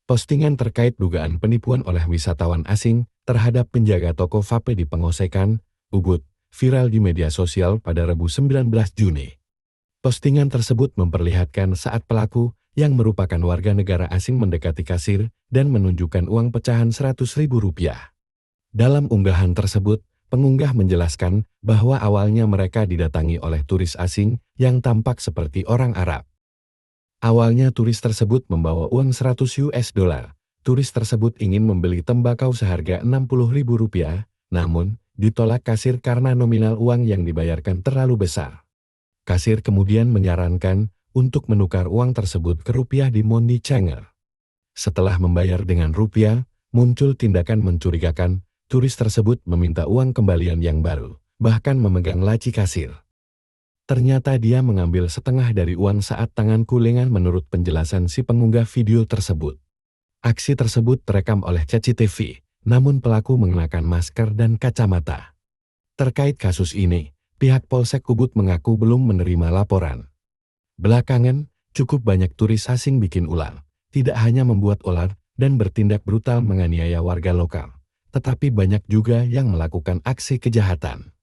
Postingan terkait dugaan penipuan oleh wisatawan asing terhadap penjaga toko vape di Pengosekan, Ubud, viral di media sosial pada Rabu 19 Juni. Postingan tersebut memperlihatkan saat pelaku yang merupakan warga negara asing mendekati kasir dan menunjukkan uang pecahan Rp100.000. Dalam unggahan tersebut, pengunggah menjelaskan bahwa awalnya mereka didatangi oleh turis asing yang tampak seperti orang Arab. Awalnya turis tersebut membawa uang $100. Turis tersebut ingin membeli tembakau seharga Rp60.000, namun ditolak kasir karena nominal uang yang dibayarkan terlalu besar. Kasir kemudian menyarankan untuk menukar uang tersebut ke rupiah di Money Changer. Setelah membayar dengan rupiah, muncul tindakan mencurigakan. Turis tersebut meminta uang kembalian yang baru, bahkan memegang laci kasir. Ternyata dia mengambil setengah dari uang saat tanganku lengan menurut penjelasan si pengunggah video tersebut. Aksi tersebut terekam oleh CCTV, namun pelaku mengenakan masker dan kacamata. Terkait kasus ini, pihak Polsek Ubud mengaku belum menerima laporan. Belakangan, cukup banyak turis asing bikin ular, tidak hanya membuat onar dan bertindak brutal menganiaya warga lokal, tetapi banyak juga yang melakukan aksi kejahatan.